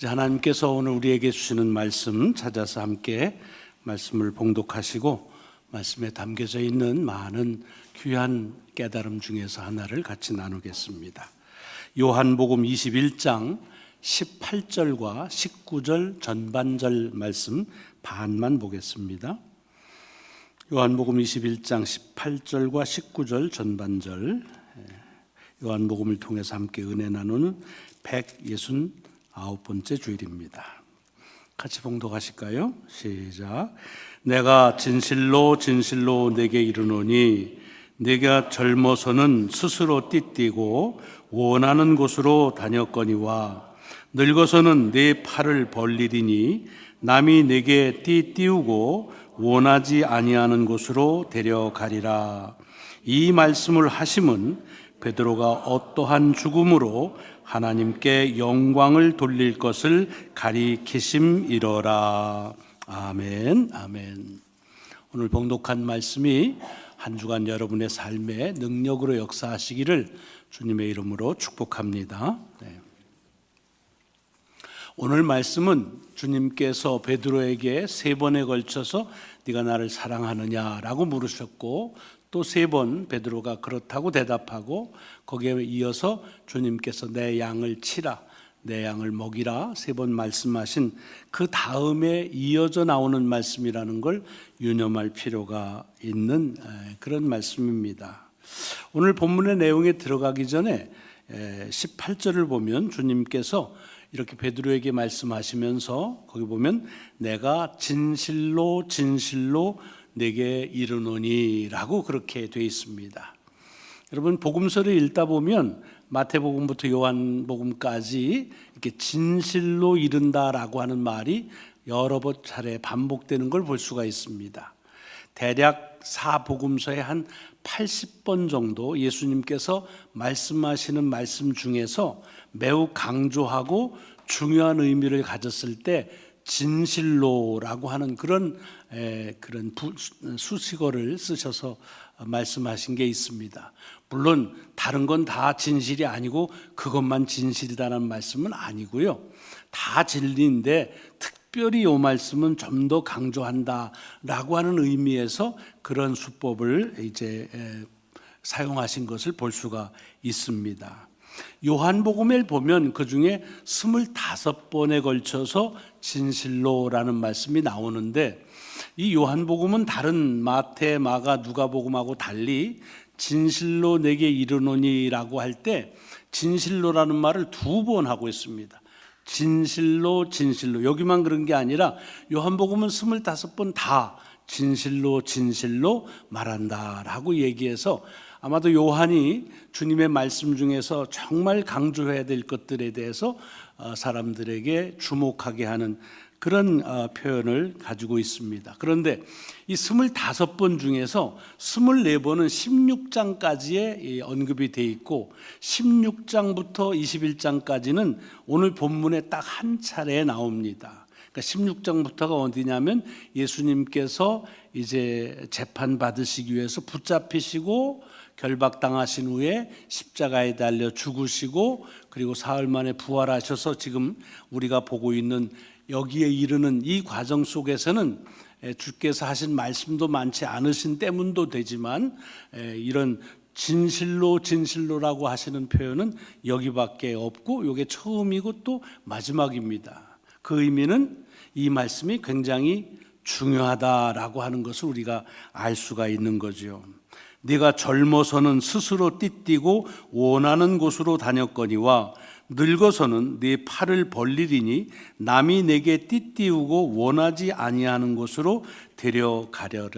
하나님께서 오늘 우리에게 주시는 말씀 찾아서 함께 말씀을 봉독하시고 말씀에 담겨져 있는 많은 귀한 깨달음 중에서 하나를 같이 나누겠습니다. 요한복음 21장 18절과 19절 전반절 말씀 반만 보겠습니다. 요한복음 21장 18절과 19절 전반절, 요한복음을 통해서 함께 은혜 나누는 169번째 주일입니다. 같이 봉독하실까요? 시작. 내가 진실로 진실로 내게 이르노니 네가 젊어서는 스스로 띠띠고 원하는 곳으로 다녔거니와 늙어서는 네 팔을 벌리리니 남이 내게 띠띠우고 원하지 아니하는 곳으로 데려가리라. 이 말씀을 하심은 베드로가 어떠한 죽음으로 하나님께 영광을 돌릴 것을 가리키심이로라. 아멘, 아멘. 오늘 봉독한 말씀이 한 주간 여러분의 삶에 능력으로 역사하시기를 주님의 이름으로 축복합니다. 오늘 말씀은 주님께서 베드로에게 3번에 걸쳐서 네가 나를 사랑하느냐라고 물으셨고 또 3번 베드로가 그렇다고 대답하고 거기에 이어서 주님께서 내 양을 치라, 내 양을 먹이라 3번 말씀하신 그 다음에 이어져 나오는 말씀이라는 걸 유념할 필요가 있는 그런 말씀입니다. 오늘 본문의 내용에 들어가기 전에 18절을 보면 주님께서 이렇게 베드로에게 말씀하시면서 거기 보면 내가 진실로 진실로 내게 이르노니 라고 그렇게 되어 있습니다. 여러분 복음서를 읽다 보면 마태복음부터 요한복음까지 이렇게 진실로 이른다라고 하는 말이 여러 차례 반복되는 걸 볼 수가 있습니다. 대략 4복음서에 한 80번 정도 예수님께서 말씀하시는 말씀 중에서 매우 강조하고 중요한 의미를 가졌을 때 진실로라고 하는 그런 수식어를 쓰셔서 말씀하신 게 있습니다. 물론 다른 건 다 진실이 아니고 그것만 진실이라는 말씀은 아니고요. 다 진리인데 특별히 이 말씀은 좀 더 강조한다라고 하는 의미에서 그런 수법을 이제 사용하신 것을 볼 수가 있습니다. 요한복음에 보면 그 중에 25번에 걸쳐서 진실로라는 말씀이 나오는데 이 요한복음은 다른 마태, 마가, 누가복음하고 달리 진실로 내게 이르노니라고 할 때 진실로라는 말을 2번 하고 있습니다. 진실로 진실로 여기만 그런 게 아니라 요한복음은 25번 다 진실로 진실로 말한다라고 얘기해서 아마도 요한이 주님의 말씀 중에서 정말 강조해야 될 것들에 대해서 사람들에게 주목하게 하는 그런 표현을 가지고 있습니다. 그런데 이 25번 중에서 24번은 16장까지의 언급이 돼 있고 16장부터 21장까지는 오늘 본문에 딱 한 차례 나옵니다. 그러니까 16장부터가 어디냐면 예수님께서 이제 재판 받으시기 위해서 붙잡히시고 결박당하신 후에 십자가에 달려 죽으시고 그리고 사흘 만에 부활하셔서 지금 우리가 보고 있는 여기에 이르는 이 과정 속에서는 주께서 하신 말씀도 많지 않으신 때문도 되지만 이런 진실로 진실로라고 하시는 표현은 여기밖에 없고 이게 처음이고 또 마지막입니다. 그 의미는 이 말씀이 굉장히 중요하다라고 하는 것을 우리가 알 수가 있는 거죠. 네가 젊어서는 스스로 띠띠고 원하는 곳으로 다녔거니와 늙어서는 네 팔을 벌리리니 남이 내게 띠띠우고 원하지 아니하는 곳으로 데려가리라.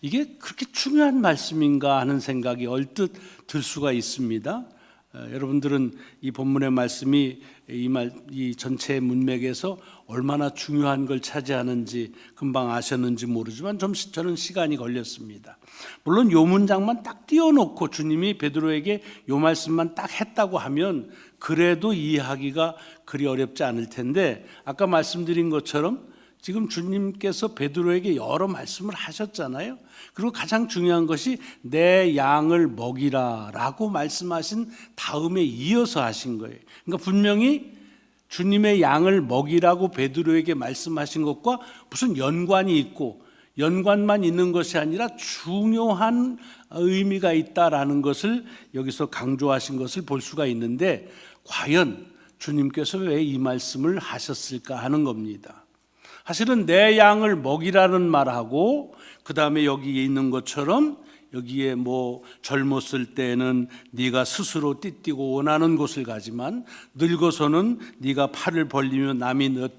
이게 그렇게 중요한 말씀인가 하는 생각이 얼뜻 들 수가 있습니다. 여러분들은 이 본문의 말씀이 이 전체 문맥에서 얼마나 중요한 걸 차지하는지 금방 아셨는지 모르지만 저는 시간이 걸렸습니다. 물론 요 문장만 딱 띄워놓고 주님이 베드로에게 요 말씀만 딱 했다고 하면 그래도 이해하기가 그리 어렵지 않을 텐데 아까 말씀드린 것처럼 지금 주님께서 베드로에게 여러 말씀을 하셨잖아요. 그리고 가장 중요한 것이 내 양을 먹이라 라고 말씀하신 다음에 이어서 하신 거예요. 그러니까 분명히 주님의 양을 먹이라고 베드로에게 말씀하신 것과 무슨 연관이 있고 연관만 있는 것이 아니라 중요한 의미가 있다라는 것을 여기서 강조하신 것을 볼 수가 있는데, 과연 주님께서 왜 이 말씀을 하셨을까 하는 겁니다. 사실은 내 양을 먹이라는 말하고 그 다음에 여기에 있는 것처럼 여기에 뭐 젊었을 때는 네가 스스로 띠뛰고 원하는 곳을 가지만 늙어서는 네가 팔을 벌리며 남이 너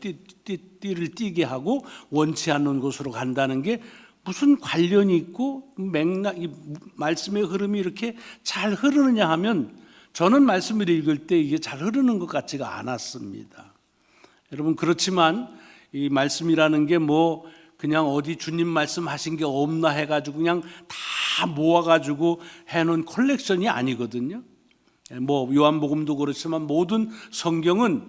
띠를 띠게 하고 원치 않는 곳으로 간다는 게 무슨 관련이 있고 맥락, 이 말씀의 흐름이 이렇게 잘 흐르느냐 하면 저는 말씀을 읽을 때 이게 잘 흐르는 것 같지가 않았습니다. 여러분, 그렇지만 이 말씀이라는 게 뭐 그냥 어디 주님 말씀하신 게 없나 해가지고 그냥 다 모아가지고 해놓은 컬렉션이 아니거든요. 뭐 요한복음도 그렇지만 모든 성경은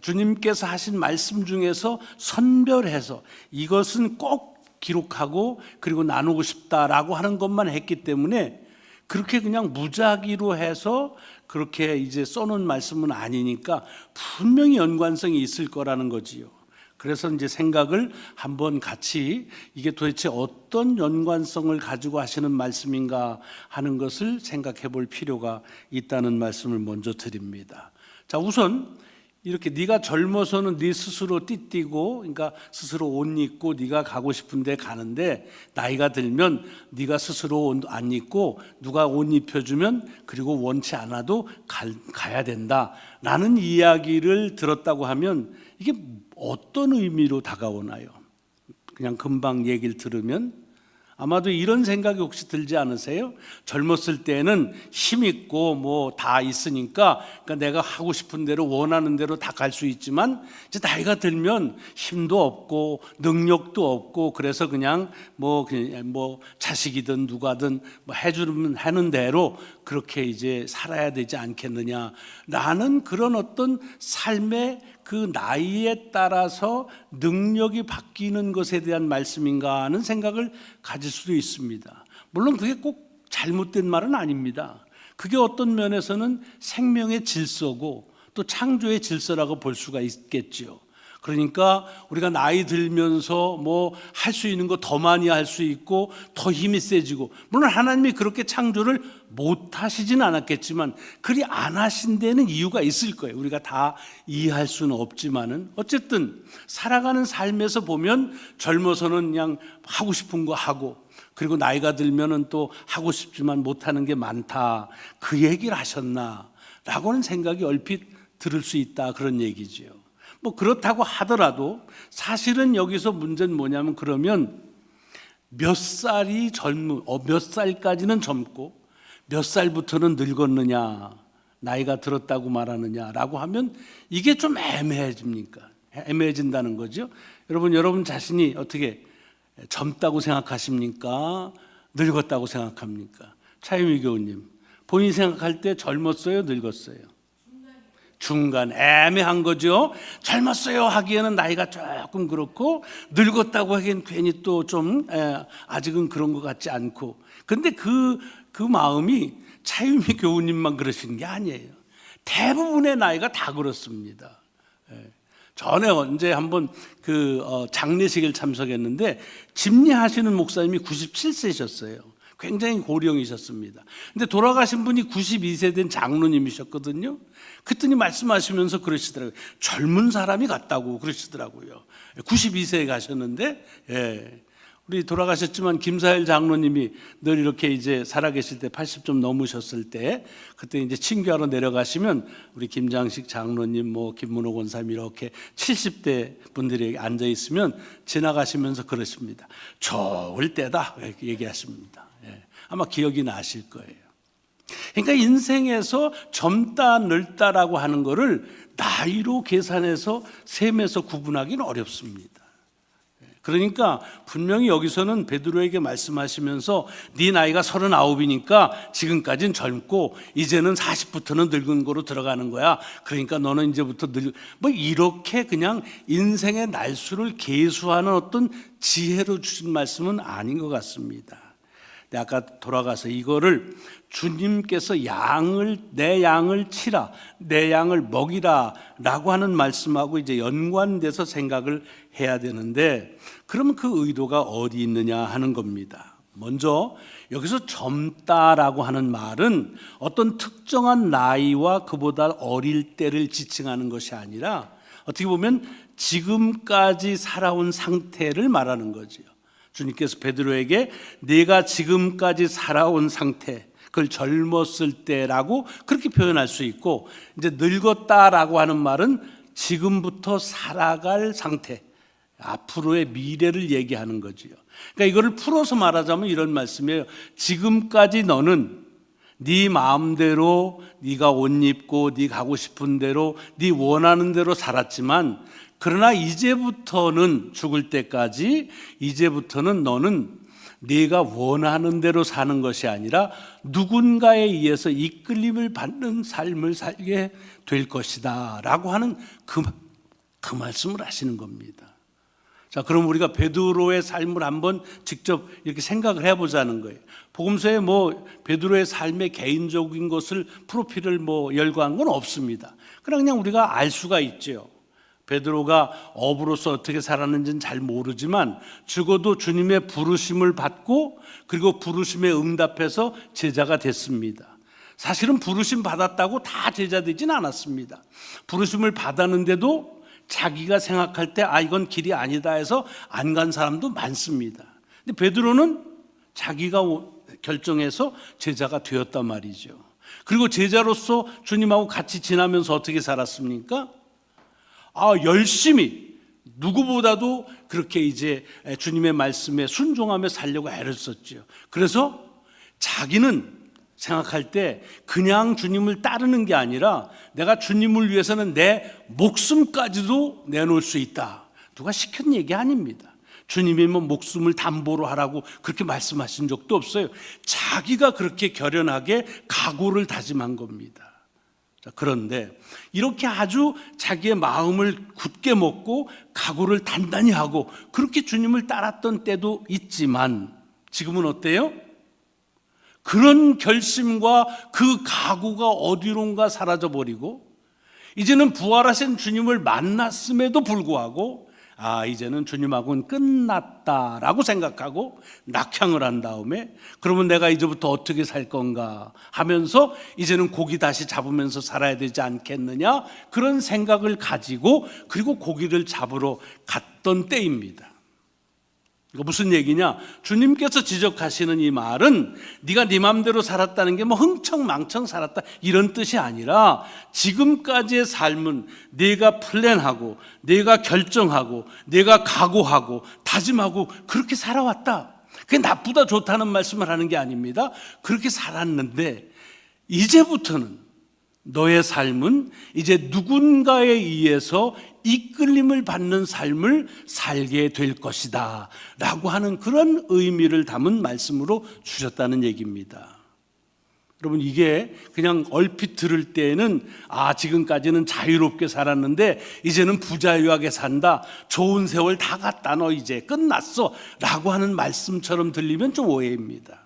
주님께서 하신 말씀 중에서 선별해서 이것은 꼭 기록하고 그리고 나누고 싶다라고 하는 것만 했기 때문에 그렇게 그냥 무작위로 해서 그렇게 이제 써놓은 말씀은 아니니까 분명히 연관성이 있을 거라는 거지요. 그래서 이제 생각을 한번 같이 이게 도대체 어떤 연관성을 가지고 하시는 말씀인가 하는 것을 생각해 볼 필요가 있다는 말씀을 먼저 드립니다. 자, 우선 이렇게 네가 젊어서는 네 스스로 띠뛰고, 그러니까 스스로 옷 입고 네가 가고 싶은 데 가는데 나이가 들면 네가 스스로 옷 안 입고 누가 옷 입혀주면 그리고 원치 않아도 가야 된다라는 이야기를 들었다고 하면 이게 어떤 의미로 다가오나요? 그냥 금방 얘기를 들으면 아마도 이런 생각이 혹시 들지 않으세요? 젊었을 때는 힘 있고 뭐 다 있으니까 그러니까 내가 하고 싶은 대로 원하는 대로 다 갈 수 있지만 이제 나이가 들면 힘도 없고 능력도 없고 그래서 그냥 뭐 자식이든 누가든 뭐 해주면 하는 대로 그렇게 이제 살아야 되지 않겠느냐라는 그런 어떤 삶의 그 나이에 따라서 능력이 바뀌는 것에 대한 말씀인가 하는 생각을 가질 수도 있습니다. 물론 그게 꼭 잘못된 말은 아닙니다. 그게 어떤 면에서는 생명의 질서고 또 창조의 질서라고 볼 수가 있겠지요. 그러니까 우리가 나이 들면서 뭐 할 수 있는 거 더 많이 할 수 있고 더 힘이 세지고, 물론 하나님이 그렇게 창조를 못 하시진 않았겠지만 그리 안 하신 데는 이유가 있을 거예요. 우리가 다 이해할 수는 없지만은 어쨌든 살아가는 삶에서 보면 젊어서는 그냥 하고 싶은 거 하고 그리고 나이가 들면은 또 하고 싶지만 못하는 게 많다, 그 얘기를 하셨나 라고는 생각이 얼핏 들을 수 있다, 그런 얘기지요. 뭐 그렇다고 하더라도 사실은 여기서 문제는 뭐냐면, 그러면 몇 살까지는 젊고 몇 살부터는 늙었느냐, 나이가 들었다고 말하느냐라고 하면 이게 좀 애매해진다는 거죠. 여러분 자신이 어떻게 젊다고 생각하십니까? 늙었다고 생각합니까? 차유미 교우님, 본인이 생각할 때 젊었어요? 늙었어요? 중간, 애매한 거죠. 젊었어요 하기에는 나이가 조금 그렇고 늙었다고 하기엔 괜히 또 좀 아직은 그런 것 같지 않고. 근데 그 마음이 차유미 교우님만 그러시는 게 아니에요. 대부분의 나이가 다 그렇습니다. 전에 언제 한번 장례식을 참석했는데 집례하시는 목사님이 97세셨어요. 굉장히 고령이셨습니다. 근데 돌아가신 분이 92세 된 장로님이셨거든요. 그랬더니 말씀하시면서 그러시더라고요. 젊은 사람이 같다고 그러시더라고요. 92세에 가셨는데, 우리 돌아가셨지만 김사일 장로님이 늘 이렇게 이제 살아계실 때 80 좀 넘으셨을 때 그때 이제 친교하러 내려가시면 우리 김장식 장로님, 뭐 김문호 권사님 이렇게 70대 분들이 앉아 있으면 지나가시면서 그러십니다. 좋을 때다, 이렇게 얘기하십니다. 아마 기억이 나실 거예요. 그러니까 인생에서 젊다 늙다라고 하는 거를 나이로 계산해서 셈에서 구분하기는 어렵습니다. 그러니까 분명히 여기서는 베드로에게 말씀하시면서 네 나이가 39이니까 지금까지는 젊고 이제는 40부터는 늙은 거로 들어가는 거야. 그러니까 너는 이제부터 뭐 이렇게 그냥 인생의 날수를 계수하는 어떤 지혜로 주신 말씀은 아닌 것 같습니다. 아까 돌아가서 이거를 주님께서 내 양을 치라, 내 양을 먹이라 라고 하는 말씀하고 이제 연관돼서 생각을 해야 되는데, 그러면 그 의도가 어디 있느냐 하는 겁니다. 먼저 여기서 젊다라고 하는 말은 어떤 특정한 나이와 그보다 어릴 때를 지칭하는 것이 아니라 어떻게 보면 지금까지 살아온 상태를 말하는 거지요. 주님께서 베드로에게 네가 지금까지 살아온 상태, 그걸 젊었을 때라고 그렇게 표현할 수 있고, 이제 늙었다라고 하는 말은 지금부터 살아갈 상태, 앞으로의 미래를 얘기하는 거지요. 그러니까 이거를 풀어서 말하자면 이런 말씀이에요. 지금까지 너는 네 마음대로 네가 옷 입고 네 가고 싶은 대로 네 원하는 대로 살았지만, 그러나 이제부터는 죽을 때까지 이제부터는 너는 네가 원하는 대로 사는 것이 아니라 누군가에 의해서 이끌림을 받는 삶을 살게 될 것이다 라고 하는 그 말씀을 하시는 겁니다. 자, 그럼 우리가 베드로의 삶을 한번 직접 이렇게 생각을 해보자는 거예요. 복음서에 베드로의 삶의 개인적인 것을 프로필을 열거한 건 없습니다. 그냥 우리가 알 수가 있죠. 베드로가 어부로서 어떻게 살았는지는 잘 모르지만 죽어도 주님의 부르심을 받고 그리고 부르심에 응답해서 제자가 됐습니다. 사실은 부르심 받았다고 다 제자 되진 않았습니다. 부르심을 받았는데도 자기가 생각할 때 이건 길이 아니다 해서 안 간 사람도 많습니다. 근데 베드로는 자기가 결정해서 제자가 되었단 말이죠. 그리고 제자로서 주님하고 같이 지나면서 어떻게 살았습니까? 열심히 누구보다도 그렇게 이제 주님의 말씀에 순종하며 살려고 애를 썼죠. 그래서 자기는 생각할 때 그냥 주님을 따르는 게 아니라 내가 주님을 위해서는 내 목숨까지도 내놓을 수 있다. 누가 시킨 얘기 아닙니다. 주님이 목숨을 담보로 하라고 그렇게 말씀하신 적도 없어요. 자기가 그렇게 결연하게 각오를 다짐한 겁니다. 자, 그런데 이렇게 아주 자기의 마음을 굳게 먹고 각오를 단단히 하고 그렇게 주님을 따랐던 때도 있지만 지금은 어때요? 그런 결심과 그 각오가 어디론가 사라져버리고 이제는 부활하신 주님을 만났음에도 불구하고 이제는 주님하고는 끝났다라고 생각하고 낙향을 한 다음에 그러면 내가 이제부터 어떻게 살 건가 하면서 이제는 고기 다시 잡으면서 살아야 되지 않겠느냐, 그런 생각을 가지고 그리고 고기를 잡으러 갔던 때입니다. 이거 무슨 얘기냐? 주님께서 지적하시는 이 말은 네가 네 맘대로 살았다는 게 흥청망청 살았다 이런 뜻이 아니라 지금까지의 삶은 네가 플랜하고 네가 결정하고 네가 각오하고 다짐하고 그렇게 살아왔다. 그게 나쁘다 좋다는 말씀을 하는 게 아닙니다. 그렇게 살았는데 이제부터는 너의 삶은 이제 누군가에 의해서 이끌림을 받는 삶을 살게 될 것이다 라고 하는 그런 의미를 담은 말씀으로 주셨다는 얘기입니다. 여러분, 이게 그냥 얼핏 들을 때는 지금까지는 자유롭게 살았는데 이제는 부자유하게 산다, 좋은 세월 다 갔다, 너 이제 끝났어 라고 하는 말씀처럼 들리면 좀 오해입니다.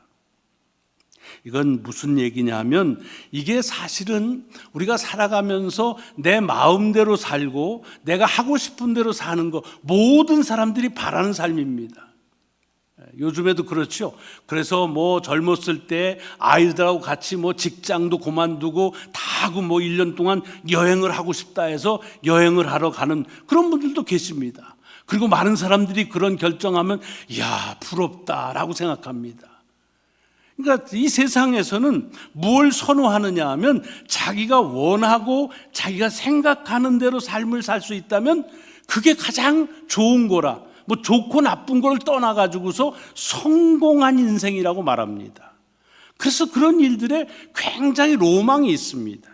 이건 무슨 얘기냐면 이게 사실은 우리가 살아가면서 내 마음대로 살고 내가 하고 싶은 대로 사는 거 모든 사람들이 바라는 삶입니다. 요즘에도 그렇죠. 그래서 젊었을 때 아이들하고 같이 직장도 그만두고 다 하고 1년 동안 여행을 하고 싶다 해서 여행을 하러 가는 그런 분들도 계십니다. 그리고 많은 사람들이 그런 결정하면 부럽다라고 생각합니다. 그러니까 이 세상에서는 뭘 선호하느냐 하면 자기가 원하고 자기가 생각하는 대로 삶을 살 수 있다면 그게 가장 좋은 거라, 좋고 나쁜 걸 떠나가지고서 성공한 인생이라고 말합니다. 그래서 그런 일들에 굉장히 로망이 있습니다.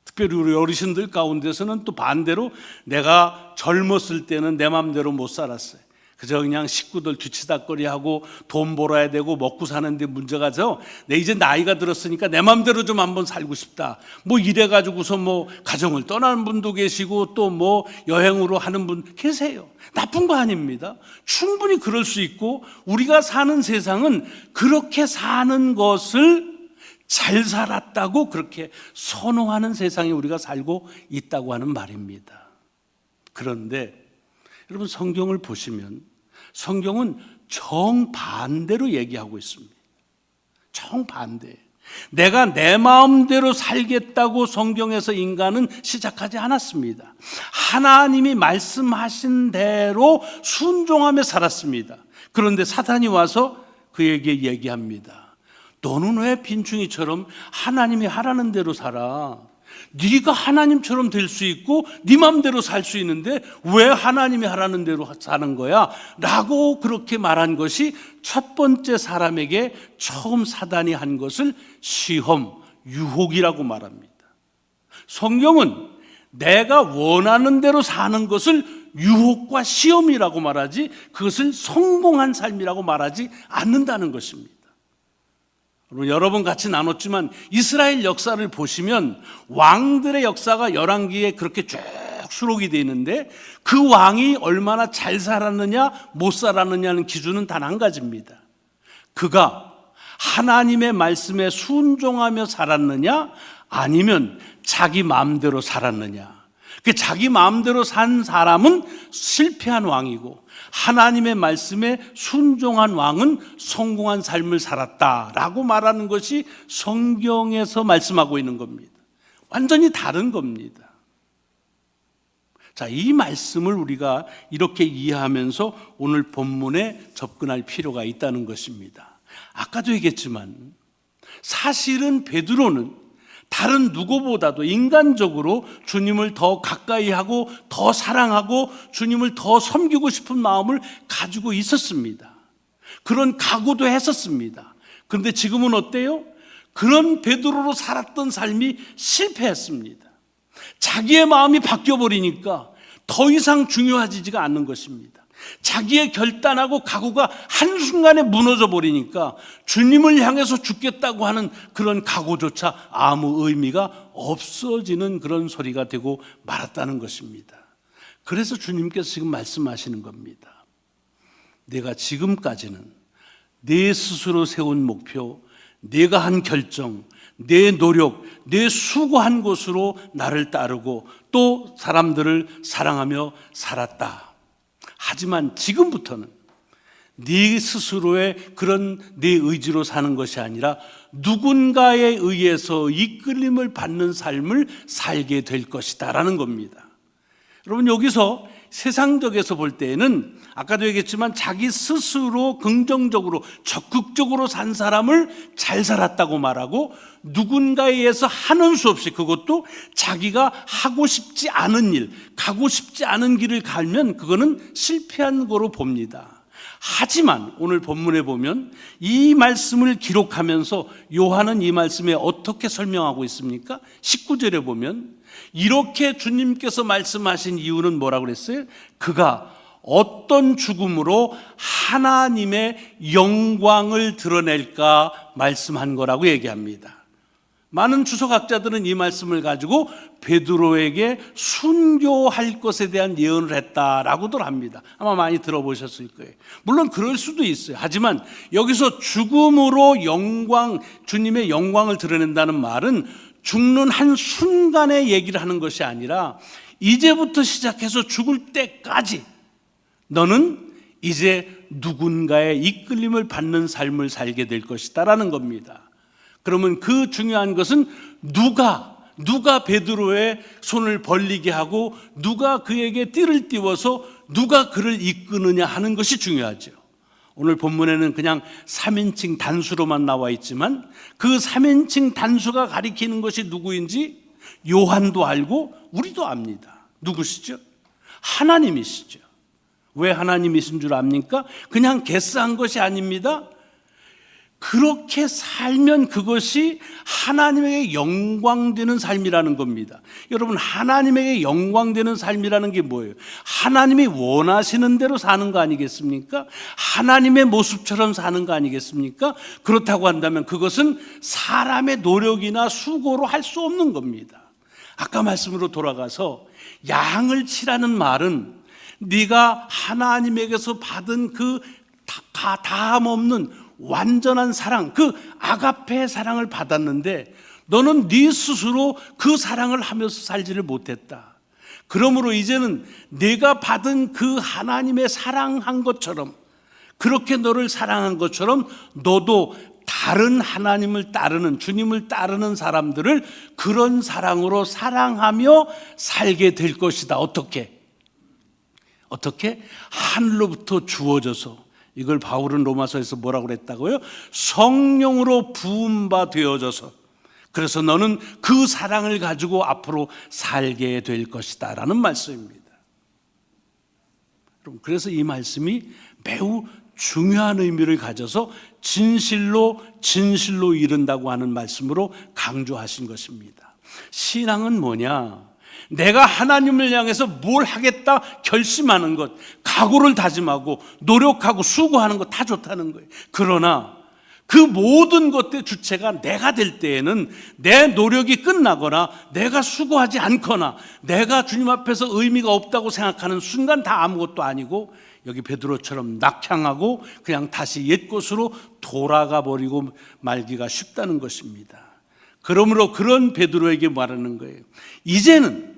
특별히 우리 어르신들 가운데서는 또 반대로 내가 젊었을 때는 내 마음대로 못 살았어요. 그저 그냥 식구들 뒤치다꺼리하고 돈 벌어야 되고 먹고 사는데 문제가 내 이제 나이가 들었으니까 내 마음대로 좀 한번 살고 싶다. 뭐 이래가지고서 뭐 가정을 떠나는 분도 계시고 또 뭐 여행으로 하는 분 계세요. 나쁜 거 아닙니다. 충분히 그럴 수 있고 우리가 사는 세상은 그렇게 사는 것을 잘 살았다고 그렇게 선호하는 세상에 우리가 살고 있다고 하는 말입니다. 그런데 여러분 성경을 보시면 성경은 정반대로 얘기하고 있습니다. 정반대. 내가 내 마음대로 살겠다고 성경에서 인간은 시작하지 않았습니다. 하나님이 말씀하신 대로 순종하며 살았습니다. 그런데 사탄이 와서 그에게 얘기합니다. 너는 왜 빈충이처럼 하나님이 하라는 대로 살아? 네가 하나님처럼 될 수 있고 네 마음대로 살 수 있는데 왜 하나님이 하라는 대로 사는 거야? 라고 그렇게 말한 것이 첫 번째 사람에게 처음 사단이 한 것을 시험, 유혹이라고 말합니다. 성경은 내가 원하는 대로 사는 것을 유혹과 시험이라고 말하지 그것을 성공한 삶이라고 말하지 않는다는 것입니다. 여러 번 같이 나눴지만 이스라엘 역사를 보시면 왕들의 역사가 열왕기에 그렇게 쭉 수록이 되어 있는데 그 왕이 얼마나 잘 살았느냐 못 살았느냐는 기준은 단 한 가지입니다. 그가 하나님의 말씀에 순종하며 살았느냐 아니면 자기 마음대로 살았느냐. 그 자기 마음대로 산 사람은 실패한 왕이고 하나님의 말씀에 순종한 왕은 성공한 삶을 살았다라고 말하는 것이 성경에서 말씀하고 있는 겁니다. 완전히 다른 겁니다. 자, 이 말씀을 우리가 이렇게 이해하면서 오늘 본문에 접근할 필요가 있다는 것입니다. 아까도 얘기했지만 사실은 베드로는 다른 누구보다도 인간적으로 주님을 더 가까이 하고 더 사랑하고 주님을 더 섬기고 싶은 마음을 가지고 있었습니다. 그런 각오도 했었습니다. 그런데 지금은 어때요? 그런 베드로로 살았던 삶이 실패했습니다. 자기의 마음이 바뀌어버리니까 더 이상 중요하지가 않는 것입니다. 자기의 결단하고 각오가 한순간에 무너져 버리니까 주님을 향해서 죽겠다고 하는 그런 각오조차 아무 의미가 없어지는 그런 소리가 되고 말았다는 것입니다. 그래서 주님께서 지금 말씀하시는 겁니다. 내가 지금까지는 내 스스로 세운 목표, 내가 한 결정, 내 노력, 내 수고한 것으로 나를 따르고 또 사람들을 사랑하며 살았다. 하지만 지금부터는 네 스스로의 그런 내 의지로 사는 것이 아니라 누군가에 의해서 이끌림을 받는 삶을 살게 될 것이다 라는 겁니다. 여러분 여기서 세상적에서 볼 때에는 아까도 얘기했지만 자기 스스로 긍정적으로 적극적으로 산 사람을 잘 살았다고 말하고 누군가에 의해서 하는 수 없이 그것도 자기가 하고 싶지 않은 일, 가고 싶지 않은 길을 가면 그거는 실패한 거로 봅니다. 하지만 오늘 본문에 보면 이 말씀을 기록하면서 요한은 이 말씀에 어떻게 설명하고 있습니까? 19절에 보면 이렇게 주님께서 말씀하신 이유는 뭐라고 그랬어요? 그가 어떤 죽음으로 하나님의 영광을 드러낼까 말씀한 거라고 얘기합니다. 많은 주석학자들은 이 말씀을 가지고 베드로에게 순교할 것에 대한 예언을 했다라고들 합니다. 아마 많이 들어보셨을 거예요. 물론 그럴 수도 있어요. 하지만 여기서 죽음으로 영광, 주님의 영광을 드러낸다는 말은 죽는 한 순간의 얘기를 하는 것이 아니라 이제부터 시작해서 죽을 때까지 너는 이제 누군가의 이끌림을 받는 삶을 살게 될 것이다 라는 겁니다. 그러면 그 중요한 것은 누가 베드로의 손을 벌리게 하고 누가 그에게 띠를 띄워서 누가 그를 이끄느냐 하는 것이 중요하죠. 오늘 본문에는 그냥 3인칭 단수로만 나와 있지만 그 3인칭 단수가 가리키는 것이 누구인지 요한도 알고 우리도 압니다. 누구시죠? 하나님이시죠. 왜 하나님이신 줄 압니까? 그냥 게스한 것이 아닙니다. 그렇게 살면 그것이 하나님에게 영광되는 삶이라는 겁니다. 여러분, 하나님에게 영광되는 삶이라는 게 뭐예요? 하나님이 원하시는 대로 사는 거 아니겠습니까? 하나님의 모습처럼 사는 거 아니겠습니까? 그렇다고 한다면 그것은 사람의 노력이나 수고로 할 수 없는 겁니다. 아까 말씀으로 돌아가서 양을 치라는 말은 네가 하나님에게서 받은 그 다함 없는 완전한 사랑, 그 아가페의 사랑을 받았는데 너는 네 스스로 그 사랑을 하면서 살지를 못했다. 그러므로 이제는 내가 받은 그 하나님의 사랑한 것처럼, 그렇게 너를 사랑한 것처럼 너도 다른 하나님을 따르는, 주님을 따르는 사람들을 그런 사랑으로 사랑하며 살게 될 것이다. 어떻게? 하늘로부터 주어져서, 이걸 바울은 로마서에서 뭐라고 그랬다고요? 성령으로 부음바 되어져서, 그래서 너는 그 사랑을 가지고 앞으로 살게 될 것이다 라는 말씀입니다. 그래서 이 말씀이 매우 중요한 의미를 가져서 진실로 이른다고 하는 말씀으로 강조하신 것입니다. 신앙은 뭐냐? 내가 하나님을 향해서 뭘 하겠다 결심하는 것, 각오를 다짐하고 노력하고 수고하는 것 다 좋다는 거예요. 그러나 그 모든 것의 주체가 내가 될 때에는 내 노력이 끝나거나 내가 수고하지 않거나 내가 주님 앞에서 의미가 없다고 생각하는 순간 다 아무것도 아니고, 여기 베드로처럼 낙향하고 그냥 다시 옛 곳으로 돌아가 버리고 말기가 쉽다는 것입니다. 그러므로 그런 베드로에게 말하는 거예요. 이제는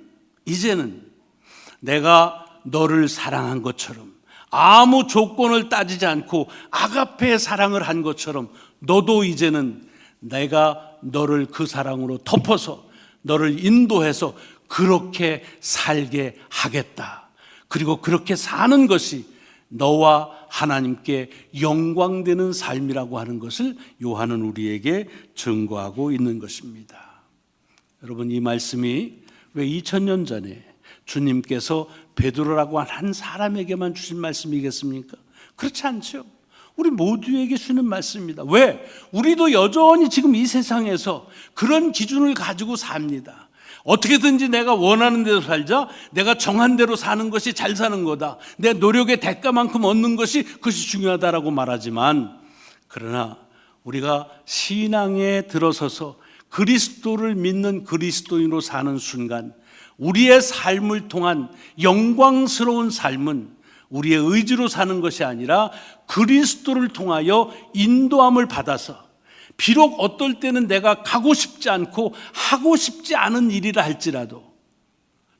내가 너를 사랑한 것처럼, 아무 조건을 따지지 않고 아가페의 사랑을 한 것처럼 너도 이제는 내가 너를 그 사랑으로 덮어서 너를 인도해서 그렇게 살게 하겠다. 그리고 그렇게 사는 것이 너와 하나님께 영광되는 삶이라고 하는 것을 요한은 우리에게 증거하고 있는 것입니다. 여러분, 이 말씀이 왜 2000년 전에 주님께서 베드로라고 한 사람에게만 주신 말씀이겠습니까? 그렇지 않죠. 우리 모두에게 주는 말씀입니다. 왜? 우리도 여전히 지금 이 세상에서 그런 기준을 가지고 삽니다. 어떻게든지 내가 원하는 대로 살자, 내가 정한 대로 사는 것이 잘 사는 거다, 내 노력의 대가만큼 얻는 것이 그것이 중요하다라고 말하지만, 그러나 우리가 신앙에 들어서서 그리스도를 믿는 그리스도인으로 사는 순간 우리의 삶을 통한 영광스러운 삶은 우리의 의지로 사는 것이 아니라 그리스도를 통하여 인도함을 받아서, 비록 어떨 때는 내가 가고 싶지 않고 하고 싶지 않은 일이라 할지라도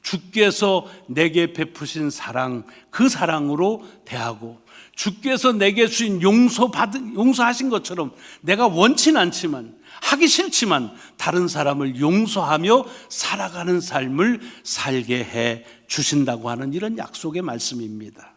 주께서 내게 베푸신 사랑, 그 사랑으로 대하고 주께서 내게 주신 용서하신 것처럼 내가 원치는 않지만, 하기 싫지만 다른 사람을 용서하며 살아가는 삶을 살게 해 주신다고 하는 이런 약속의 말씀입니다.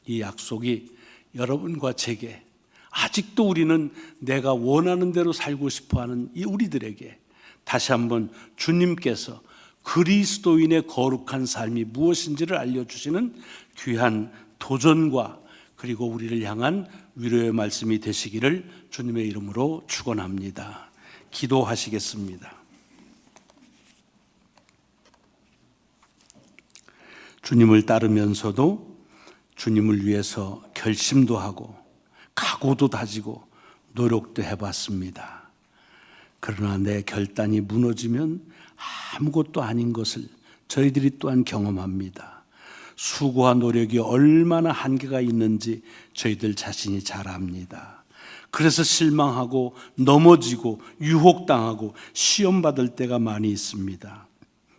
이 약속이 여러분과 제게, 아직도 우리는 내가 원하는 대로 살고 싶어하는 이 우리들에게 다시 한번 주님께서 그리스도인의 거룩한 삶이 무엇인지를 알려주시는 귀한 도전과, 그리고 우리를 향한 위로의 말씀이 되시기를 주님의 이름으로 축원합니다. 기도하시겠습니다. 주님을 따르면서도 주님을 위해서 결심도 하고 각오도 다지고 노력도 해봤습니다. 그러나 내 결단이 무너지면 아무것도 아닌 것을 저희들이 또한 경험합니다. 수고와 노력이 얼마나 한계가 있는지 저희들 자신이 잘 압니다. 그래서 실망하고 넘어지고 유혹당하고 시험받을 때가 많이 있습니다.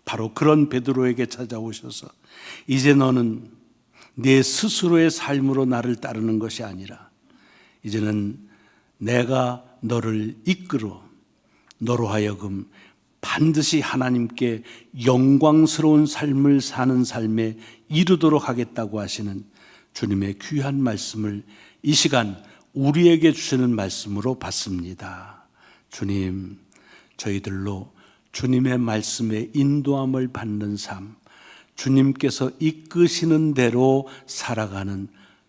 바로 그런 베드로에게 찾아오셔서 이제 너는 내 스스로의 삶으로 나를 따르는 것이 아니라 이제는 내가 너를 이끌어 너로 하여금 반드시 하나님께 영광스러운 삶을 사는 삶에 이르도록 하겠다고 하시는 주님의 귀한 말씀을 이 시간 우리에게 주시는 말씀으로 받습니다. 주님, 저희들로 주님의 말씀에 인도함을 받는 삶, 주님께서 이끄시는 대로 살아가는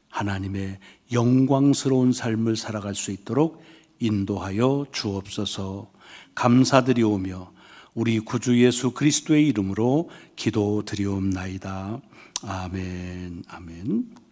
하나님의 영광스러운 삶을 살아갈 수 있도록 인도하여 주옵소서. 감사드리오며 우리 구주 예수 그리스도의 이름으로 기도드리옵나이다. 아멘. 아멘.